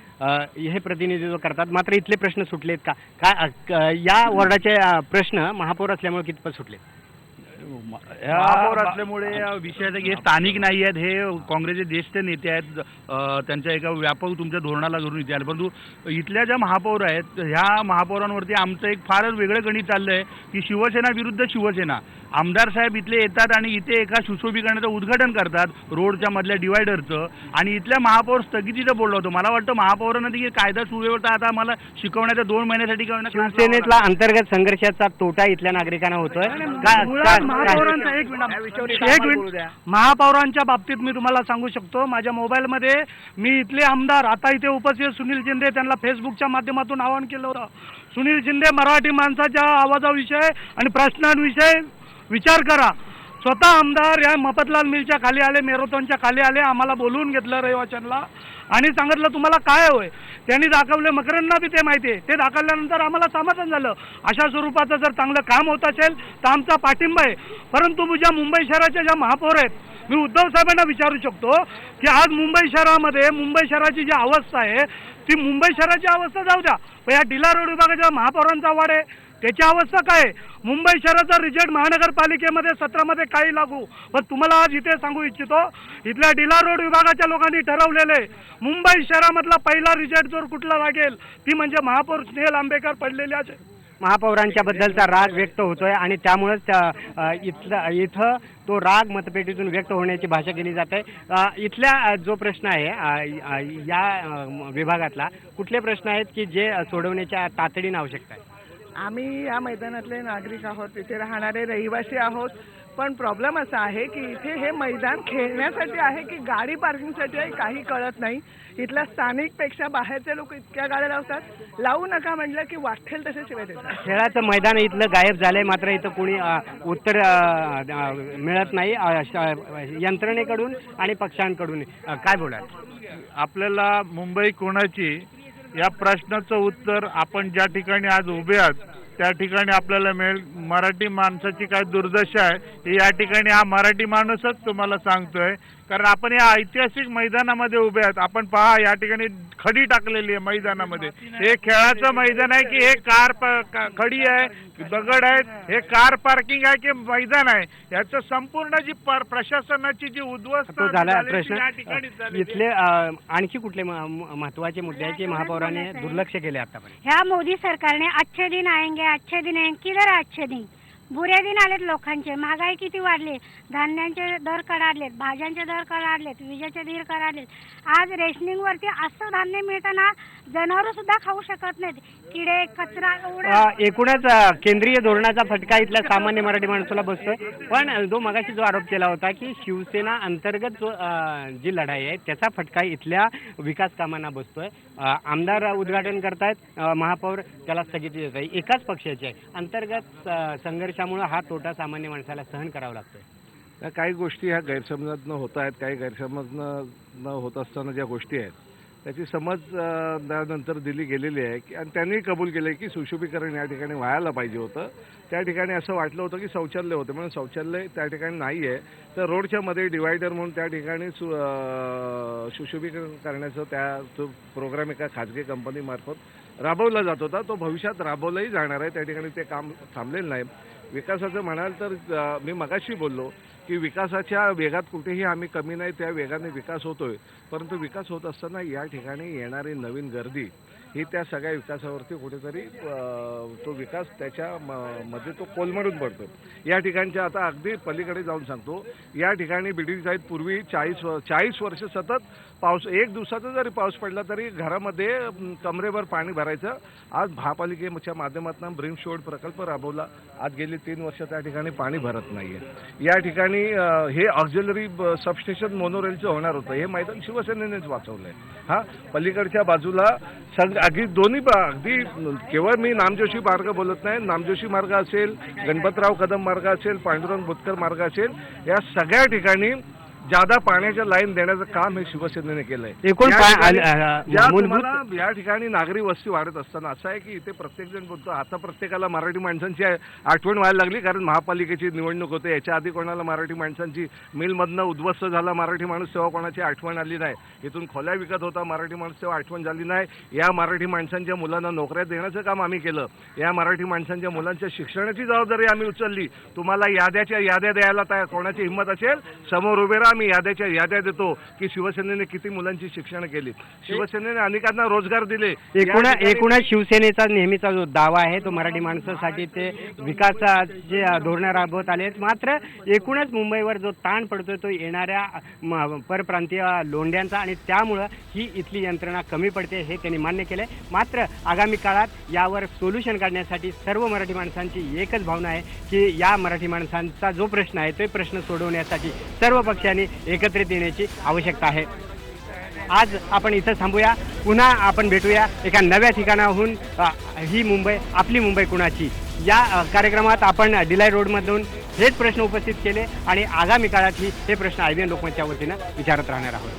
हे प्रतिनिधित्व करतात. मात्र इथले प्रश्न सुटलेत का काय या वॉर्डाचे प्रश्न महापौर असल्यामुळे कितपत सुटले. महापौर असल्यामुळे विषयाचे हे स्थानिक नाही आहेत, हे काँग्रेसचे ज्येष्ठ नेते आहेत. त्यांच्या एका व्यापक तुमच्या धोरणाला धरून इथे आले. परंतु इथल्या ज्या महापौर आहेत ह्या महापौरांवरती आमचं एक फारच वेगळं गणित चाललं आहे की शिवसेना विरुद्ध शिवसेना. आमदार साहेब इथले येतात आणि इथे एका सुशोभीकरणाचं उद्घाटन करतात रोडच्या मधल्या डिवायडरचं, आणि इथल्या महापौर स्थगितीचं बोललो होतो. मला वाटतं महापौरांना देखील कायदा सुव्यवस्था आता आम्हाला शिकवण्याच्या 2 महिन्यासाठी शिवसेनेतला अंतर्गत संघर्षाचा तोटा इथल्या नागरिकांना होतोय. महापौरांचा एक मिनिट महापौरांच्या बाबतीत मी तुम्हाला सांगू शकतो. माझ्या मोबाईलमध्ये मी इथले आमदार आता इथे उपस्थित सुनील शिंदे त्यांना फेसबुकच्या माध्यमातून आवाहन केलं होतं. सुनील शिंदे मराठी माणसाच्या आवाजाविषयी आणि प्रश्नांविषयी विचार करा. स्वतः आमदार या मफतलाल मिलच्या खाली आले, मॅरेथॉनच्या खाली आले, आम्हाला बोलवून घेतलं रहिवाशांना आणि सांगितलं तुम्हाला काय होय. त्यांनी दाखवले, मकरांना बी ते माहिती आहे. ते दाखवल्यानंतर आम्हाला समाधान झालं. अशा स्वरूपाचं जर चांगलं काम होत असेल तर आमचा पाठिंबा आहे. परंतु ज्या मुंबई शहराच्या ज्या महापौर आहेत मी उद्धव साहेबांना विचारू शकतो की आज मुंबई शहरामध्ये मुंबई शहराची जी अवस्था आहे ती मुंबई शहराची अवस्था जाऊ द्या, पण या डिला रोड विभागाच्या महापौरांचा वाढ आहे त्याची अवस्था काय. मुंबई शहराचा रिजेक्ट महानगरपालिकेमध्ये 17 काही लागू, पण तुम्हाला आज इथे सांगू इच्छितो इथल्या डिला रोड विभागाच्या लोकांनी ठरवलेले मुंबई शहरामधला पहिला रिजेक्ट जर कुठला लागेल ती म्हणजे महापौर स्नेहल आंबेकर पडलेले आहे. महापौरांच्या बद्दलचा राग व्यक्त होतोय आणि त्यामुळेच इथं तो राग मतपेटीतून व्यक्त होण्याची भाषा केली जाते. इथल्या जो प्रश्न आहे या विभागातला कुठले प्रश्न आहेत की जे सोडवण्याच्या तातडीनं आवश्यकता आहे. आम्ही या मैदानातले नागरिक आहोत, इथे राहणारे रहिवासी आहोत, पण प्रॉब्लेम असा आहे की इथे हे मैदान खेळण्यासाठी आहे की गाडी पार्किंगसाठी आहे काही कळत नाही. इथल्या स्थानिकपेक्षा बाहेरचे लोक इतक्या गाड्या लावतात, लावू नका म्हटलं की वाटेल तसे शिवाय देतात. खेळाचं मैदान इथलं गायब झालंय, मात्र इथं कोणी उत्तर मिळत नाही यंत्रणेकडून आणि पक्षांकडून. काय बोलाल. आपल्याला मुंबई कोणाची या प्रश्नाचं उत्तर आपण ज्या ठिकाणी आज उभे आहात त्या ठिकाणी आपल्याला मिळेल. मराठी माणसाची काय दुर्दशा आहे हे या ठिकाणी हा मराठी माणूसच तुम्हाला सांगतोय, कारण आपण या ऐतिहासिक मैदानामध्ये उभे आहात. आपण पहा या ठिकाणी खडी टाकलेली आहे मैदानामध्ये. हे खेळाचं मैदान आहे की हे खडी आहे, दगड आहेत, हे कार पार्किंग आहे की मैदान आहे, याचं संपूर्ण जी प्रशासनाची जी उद्ध्वस्त झाला प्रश्न. इथले आणखी कुठले महत्वाचे मुद्दे आहेत की महापौरांनी दुर्लक्ष केले आतापर्यंत. ह्या मोदी सरकारने अच्छे दिन आएंगे अच्छे दिन आएंगे, किधर अच्छे दिन. बुरे दिन आलेत लोकांचे. महागाई किती वाढली, धान्यांचे दर कडाडलेत, भाज्यांचे दर कडाडलेत, विजेचे दर कडाडलेत. आज रेशनिंगवरती असं धान्य मिळताना जनावरं सुद्धा खाऊ शकत नाहीत. किडे कचरा एकूणच केंद्रीय धोरणाचा फटका इथल्या सामान्य मराठी माणसाला बसतोय. पण मगाशी जो आरोप केला होता की शिवसेना अंतर्गत जी लढाई आहे त्याचा फटका इथल्या विकास कामांना बसतोय. आमदार उद्घाटन करतायत, महापौर त्याला स्थगिती देत आहे. एकाच पक्षाचे आहे. अंतर्गत संघर्षामुळे हा तोटा सामान्य माणसाला सहन करावा लागतोय. काही गोष्टी ह्या गैरसमजातनं होत आहेत. काही गैरसमजनं होत असताना ज्या गोष्टी आहेत त्याची समज त्यानंतर दिली गेलेली आहे की आणि त्यांनी कबूल केलं की सुशोभीकरण या ठिकाणी व्हायला पाहिजे होतं. त्या ठिकाणी असं वाटलं होतं की शौचालय होतं म्हणून शौचालय त्या ठिकाणी नाही आहे, तर रोडच्या मध्ये डिवायडर म्हणून त्या ठिकाणी सुशोभीकरण करण्याचं तो प्रोग्राम एका खाजगी कंपनीमार्फत राबवला जात होता. तो भविष्यात राबवलाही जाणार आहे. त्या ठिकाणी ते काम थांबलेलं नाही. विकासाचं म्हणाल तर मी मगाशी बोललो की विकासाच्या वेगात कुठेही आम्ही कमी नाही, त्या वेगाने विकास होतोय. परंतु विकास होत असताना या ठिकाणी येणारी नवीन गर्दी ही त्या सगळ्या विकासावरती कुठेतरी तो विकास त्याच्या मध्ये तो कोलमडून पडतो. या ठिकाणच्या आता अगदी पलीकडे जाऊन सांगतो, या ठिकाणी बिल्डिंग आहेत पूर्वी 40 वर्ष सतत पाऊस, एक दिवसाचा जरी पाऊस पडला तरी घरामध्ये कमरेवर पाणी भरायचं. आज महापालिकेच्या माध्यमातून ब्रिमशोड प्रकल्प राबवला. आज गेली 3 वर्ष त्या ठिकाणी पाणी भरत नाहीये. या ठिकाणी हे ऑक्झिलरी सबस्टेशन मोनोरेलचं होणार होतं. हे मैदान शिवसेनेनेच वाचवलंय. हा पलीकडच्या बाजूला अगदी दोन्ही अगदी केवळ मी नामजोशी मार्ग बोलत नाही, नामजोशी मार्ग असेल, गणपतराव कदम मार्ग असेल, पांडुरंग भुतकर मार्ग असेल, या सगळ्या ठिकाणी जादा पाण्याच्या लाईन देण्याचं काम हे शिवसेनेने केलंय. एकूण या पा- ठिकाणी- ज्या मूलभूत तुम्हाला या ठिकाणी नागरी वस्ती वाढत असताना असं आहे की इथे प्रत्येक जण बोलतो आता प्रत्येकाला मराठी माणसांची आठवण व्हायला लागली, कारण महापालिकेची निवडणूक होते. याच्या आधी कोणाला मराठी माणसांची मिलमधनं उद्ध्वस्त झाला मराठी माणूस तेव्हा कोणाची आठवण आली नाही. इथून खोल्या विकत होता मराठी माणूस तेव्हा आठवण झाली नाही. या मराठी माणसांच्या मुलांना नोकऱ्या देण्याचं काम आम्ही केलं. या मराठी माणसांच्या मुलांच्या शिक्षणाची जबाबदारी आम्ही उचलली. तुम्हाला याद्या द्यायला तयार कोणाची हिंमत असेल समोर उभे राहा, आम्ही याद्या देतो की शिवसेनेने किती मुलांची शिक्षण केली, शिवसेनेने अनेकांना रोजगार दिले. एकूणच शिवसेनेचा नेहमीचा जो दावा आहे तो मराठी माणसासाठी ते विकासाचे धोरणं राबवत आले. मात्र एकूणच मुंबईवर जो ताण पडतोय तो येणाऱ्या परप्रांतीय लोंढ्यांचा आणि त्यामुळं ही इथली यंत्रणा कमी पडते हे त्यांनी मान्य केलंय. मात्र आगामी काळात यावर सोल्युशन काढण्यासाठी सर्व मराठी माणसांची एकच भावना आहे की या मराठी माणसांचा जो प्रश्न आहे तो प्रश्न सोडवण्यासाठी सर्व पक्षांनी एकत्रित येण्याची आवश्यकता आहे. आज आपण इथं थांबूया, पुन्हा आपण भेटूया एका नव्या ठिकाणाहून. ही मुंबई आपली मुंबई कुणाची या कार्यक्रमात आपण डिलाय रोडमधून हेच प्रश्न उपस्थित केले आणि आगामी काळातही हे प्रश्न IBN लोकमतच्या वतीनं विचारत राहणार आहोत.